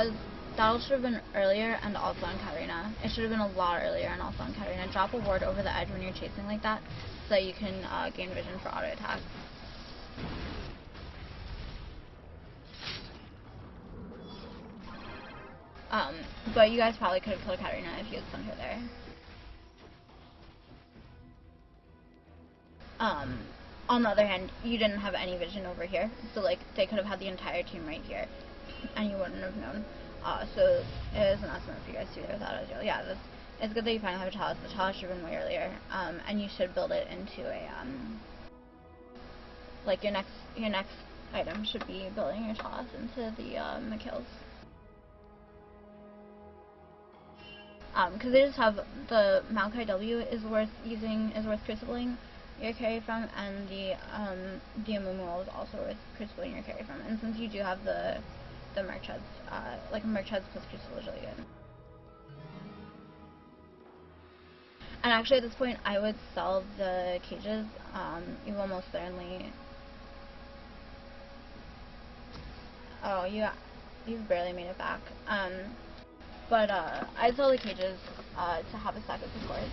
because that should have been earlier and also on Katarina. It should have been a lot earlier and also on Katarina. Drop a ward over the edge when you're chasing like that, so that you can gain vision for auto attack. But you guys probably could have killed Katarina if you had sent her there. On the other hand, you didn't have any vision over here, so like they could have had the entire team right here, and you wouldn't have known. So it is an estimate for you guys to do that without Ezreal. Yeah, it's good that you finally have a chalice. The chalice should have been way earlier, and you should build it into a like your next item should be building your chalice into the kills. Because they just have the Maokai W is worth crucibling your carry from, and the Amumu is also worth crucibling your carry from. And since you do have the merch heads, like merch heads plus crucible is really good. And actually at this point I would sell the cages. You almost certainly. Oh, you've barely made it back. But I'd sell the cages to have a stack of concords,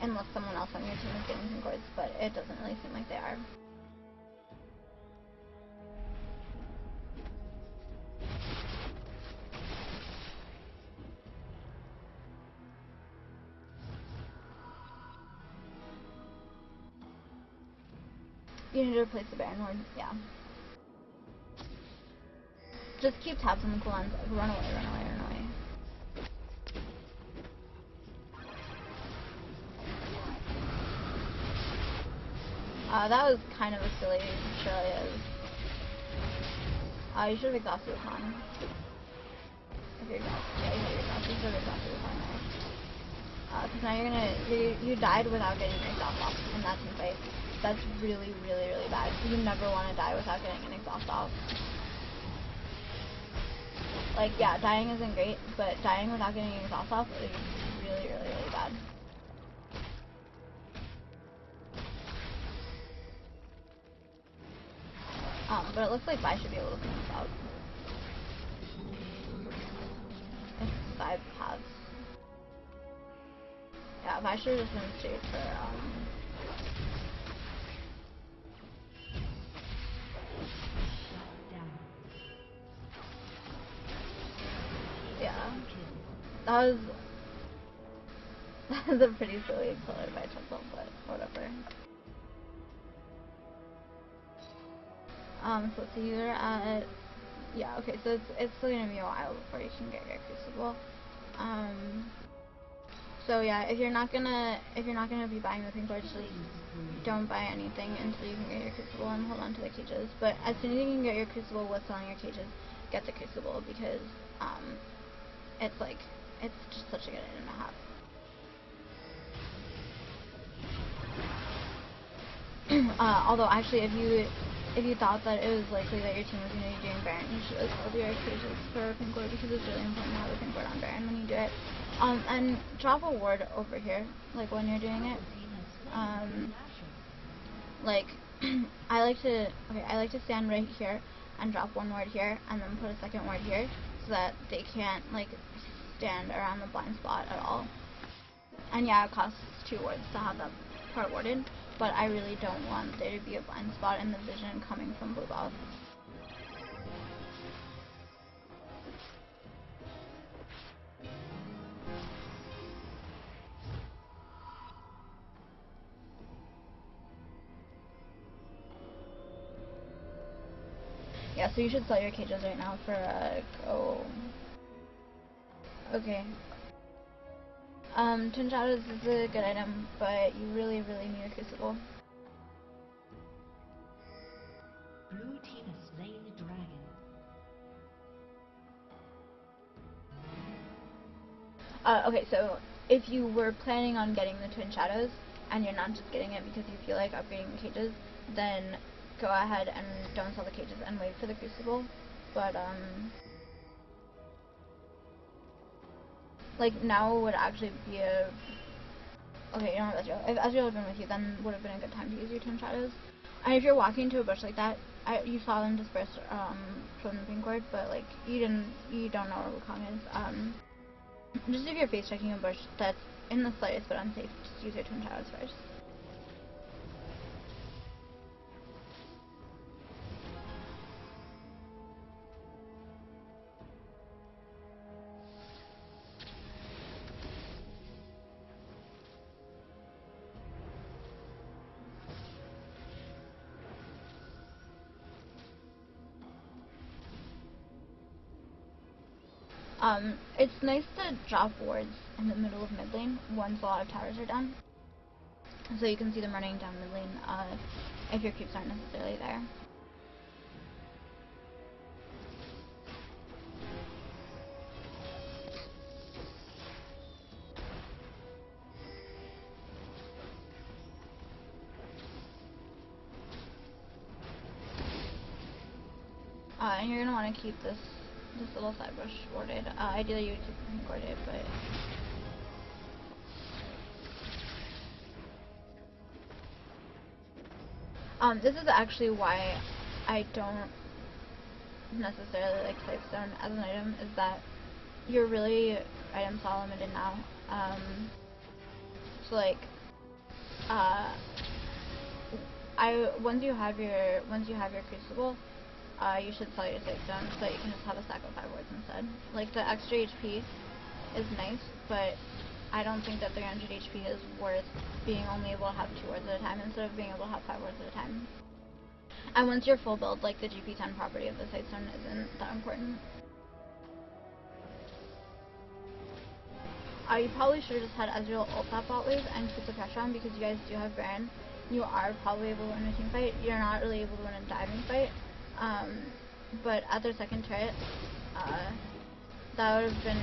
unless someone else on your team is getting concords, but it doesn't really seem like they are. You need to replace the Baron Ward, yeah. Just keep tabs on the cooldowns. Run away, run away, run away. That was kind of a silly Australia. You should have exhausted the con. If you're exhausted, yeah, you should have exhausted the con there. Because now you died without getting your exhaust off in that team fight. That's really, really, really bad. You never want to die without getting an exhaust off. Like, yeah, dying isn't great, but dying without getting an exhaust off is really, really, really bad. But it looks like Vi should be able to clean this out. It's 5 paths. Yeah, Vi should have just been straight for, yeah. That was a pretty silly color by Chuckle, but whatever. So let's see, you're at, yeah, okay, so it's still gonna be a while before you can get your crucible. So yeah, if you're not gonna be buying the pink cords, just don't buy anything until you can get your crucible and hold on to the cages. But as soon as you can get your crucible with selling your cages, get the crucible, because it's just such a good item to have. Although actually, if you thought that it was likely that your team was going to be doing Baron, you should have sold your cages for a pink ward, because it's really important to have a pink ward on Baron when you do it. And drop a ward over here, like when you're doing it. Like I like to stand right here and drop one ward here, and then put a second ward here, so that they can't like stand around the blind spot at all. And yeah, it costs 2 wards to have that part warded, but I really don't want there to be a blind spot in the vision coming from blue buff. Yeah, so you should sell your cages right now for go. Okay. Twin Shadows is a good item, but you really, really need a crucible. Blue team has slain the dragon. Okay, so if you were planning on getting the Twin Shadows, and you're not just getting it because you feel like upgrading the cages, then go ahead and don't sell the cages and wait for the crucible. But like now would actually be a okay. You don't have Ezreal. If Ezreal had been with you, then would have been a good time to use your Twin Shadows. And if you're walking into a bush like that, you saw them disperse from the pink ward, but like you don't know where Wukong is. Just if you're face checking a bush that's in the slightest but unsafe, just use your twin shadows first. It's nice to drop wards in the middle of mid lane once a lot of towers are down, so you can see them running down mid lane if your creeps aren't necessarily there. And you're gonna want to keep this little side bush warded. Ideally you would keep the pink warded, but this is actually why I don't necessarily like Sightstone as an item, is that you're really item slot limited now. So like once you have your Crucible, you should sell your Sightstone so that you can just have a stack of 5 wards instead. Like, the extra HP is nice, but I don't think that 300 HP is worth being only able to have 2 wards at a time instead of being able to have 5 wards at a time. And once you're full build, like, the GP10 property of the Sightstone isn't that important. You probably should have just had Ezreal ult that bot wave and keep the pressure on, because you guys do have Baron. You are probably able to win a team fight. You're not really able to win a diving fight. But at their second turret, that would have been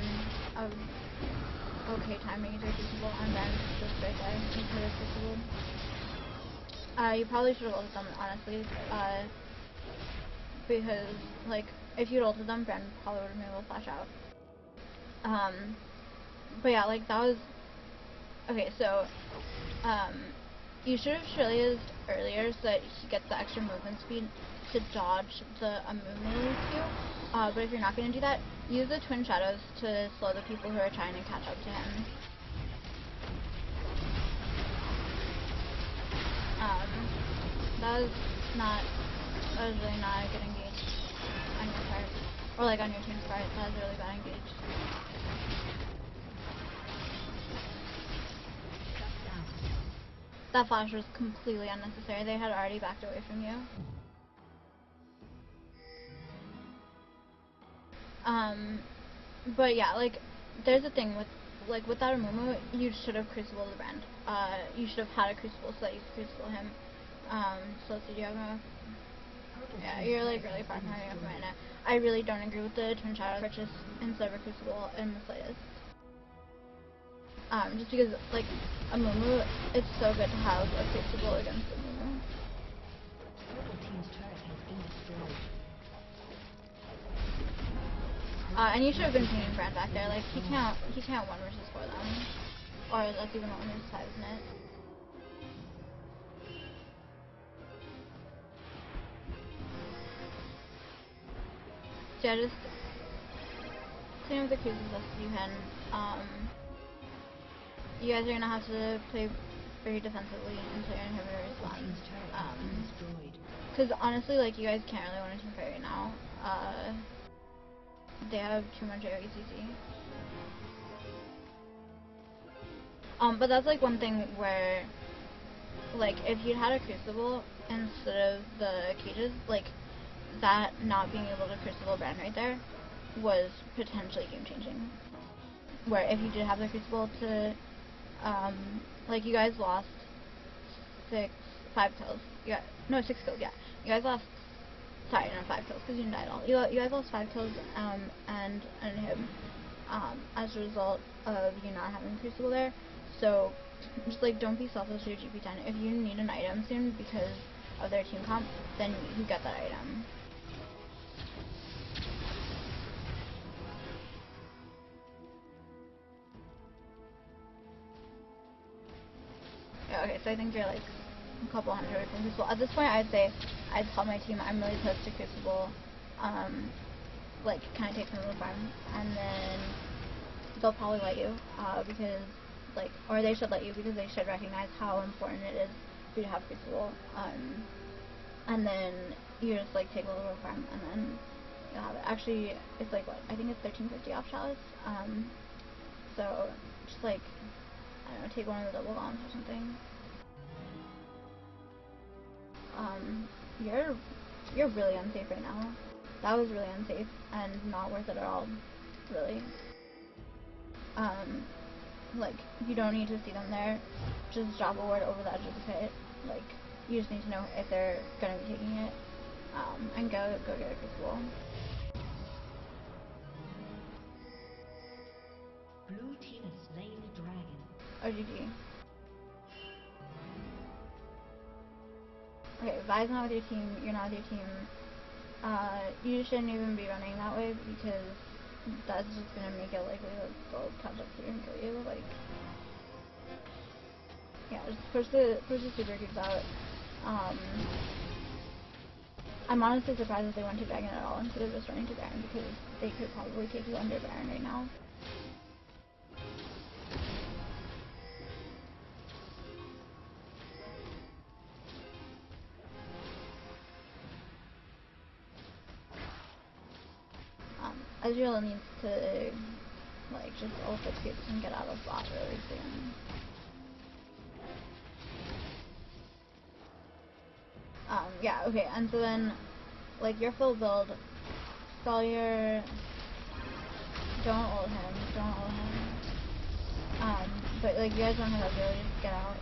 okay timing to Crucible, and then just right there into the Crucible. You probably should have ulted them, honestly, because, like, if you'd ulted them, Brand probably would have been able to flash out. But yeah, like, that was... Okay, so, you should have Shrillia's earlier so that he gets the extra movement speed to dodge the Amumu Q. But if you're not going to do that, use the Twin Shadows to slow the people who are trying to catch up to him. That was really not a good engage on your part. Or like on your team's part. That was a really bad engage. That flash was completely unnecessary. They had already backed away from you. But yeah, like, there's a thing with, like, without a Momo, you should have Crucible the Brand. You should have had a Crucible so that you could Crucible him. So let's see, do you have enough? Yeah, you're, like, really far from having enough mana. I really don't agree with the Twin Shadow purchase instead of a Crucible in the slightest. Just because, like, a Momo, it's so good to have a Crucible against a Momo. And you should have been pinging Brand back there. Like, he can't 1 versus 4 them. Or that's even 1 versus 5, isn't it? So yeah, just clean up the creeps as best as you can. You guys are gonna have to play very defensively until your inhibitor responds. Because honestly, like, you guys can't really win a team fight right now. They have too much AOE/CC. But that's like one thing where, like, if you'd had a Crucible instead of the cages, like, that not being able to Crucible Brand right there was potentially game changing. Where if you did have the Crucible to, like, you guys lost 5 kills. No, 6 kills, yeah. You guys lost, sorry, no, 5 kills, because you didn't die at all. You guys lost 5 kills, and an inhib, as a result of you not having Crucible there. So, just, like, don't be selfish to your GP10. If you need an item soon because of their team comp, then you get that item. Yeah, okay, so I think you're, like, a couple hundred from Crucible. At this point, I'd say I tell my team I'm really close to Crucible, like, can I take some of the farm? And then they'll probably let you, because, like, or they should let you because they should recognize how important it is for you to have Crucible. And then you just, like, take a little bit of farm, and then you'll have it. Actually, it's like, what, I think it's 1350 off Chalice, so just, like, I don't know, take one of the double bombs or something. You're really unsafe right now. That was really unsafe and not worth it at all, really. Like, you don't need to see them there. Just drop a ward over the edge of the pit. Like, you just need to know if they're gonna be taking it, and go get a Crucible. Blue team has slain the dragon. Oh, GG. Okay, Vi's not with your team, you're not with your team. You shouldn't even be running that way because that's just gonna make it likely that they'll catch up to you and kill you. Like, yeah, just push the super cubes out. I'm honestly surprised that they went to Dragon at all instead of just running to Baron because they could probably take you under Baron right now. Ezreal needs to, like, just ult the cubes and get out of bot really soon. Yeah, okay, and so then, like, your full build, Skullier, don't ult him. But, like, you guys don't have Ezreal, just get out.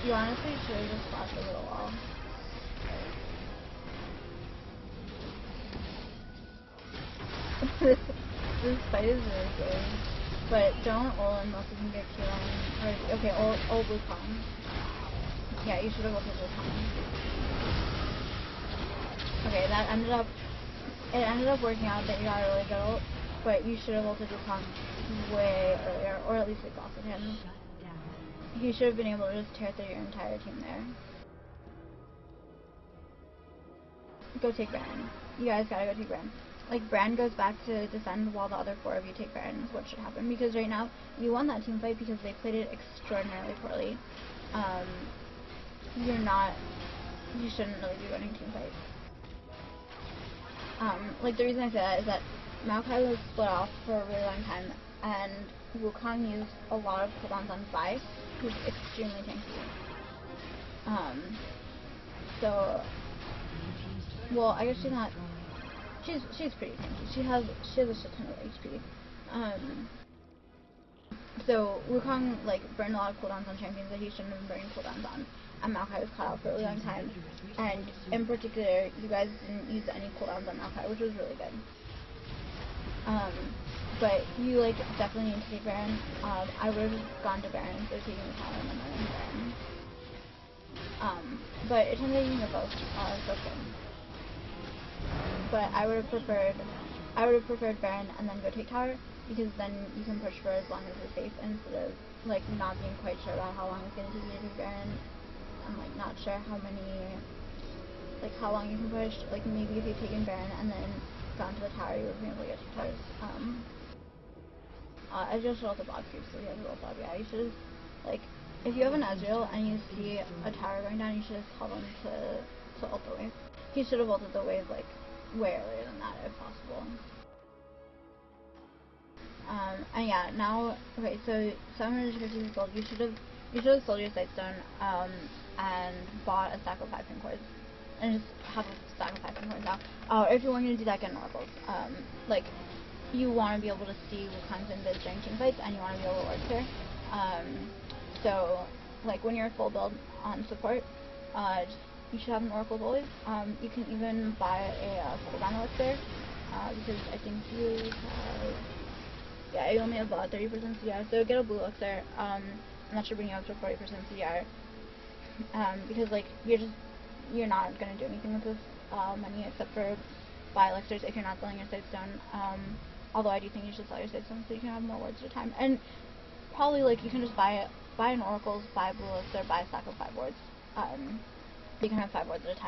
You honestly should have just flashed over the wall. this fight is really good. But don't ult unless you can get Q on. Okay, ult Wukong. Yeah, you should have ulted Wukong. Okay, it ended up working out that you got a really good ult, but you should have ulted Wukong way earlier, or at least exhausted him. He should have been able to just tear through your entire team there. Go take Baron. You guys gotta go take Baron. Like, Bran goes back to defend while the other 4 of you take Baron is what should happen. Because right now, you won that team fight because they played it extraordinarily poorly. You shouldn't really be winning team fights. Like, the reason I say that is that Maokai was split off for a really long time, and Wukong used a lot of cooldowns on Vi, who's extremely tanky. Well, I guess she's not. She's pretty tanky. She has a shit ton of HP. So Wukong, like, burned a lot of cooldowns on champions that he shouldn't have been burning cooldowns on, and Maokai was cut out for a really long time. And in particular, you guys didn't use any cooldowns on Maokai, which was really good. But you, like, definitely need to take Baron. I would have gone to Baron instead of taking the tower and then Baron. But it turns out you can get both, so good. But I would have preferred Baron and then go take tower, because then you can push for as long as it's safe instead of, like, not being quite sure about how long it's going to take you to take Baron. I'm, like, not sure how long you can push. Like, maybe if you'd taken Baron and then gone to the tower, you would have been able to get 2 towers. Ezreal should ult the bot cube, so he has a ult up. Yeah, you should have, like, if you have an Ezreal and you see a tower going down, you should just tell them to ult the wave. He should have ulted the wave, like, way earlier than that, if possible. And yeah, now, okay, so 750 gold, you should have sold your Sightstone, and bought a stack of 5 pin cords. And just have a stack of 5 pin cords now. If you weren't going to do that, get an oracles. Like, you want to be able to see what kinds of invis during team fights, and you want to be able to work here. So, like, when you're full build on support, you should have an oracles always. You can even buy a cooldown elixir, because I think you have, yeah, you only have 30% CR, so get a blue elixir, and that should bring you up to 40% CR. Because, like, you're not going to do anything with this money except for buy elixirs if you're not selling your Sightstone. Although I do think you should sell your Sightstone so you can have more wards at a time. And probably like you can just buy an oracles, buy blue elixir, buy a stack of 5 wards. You can have 5 wards at a time.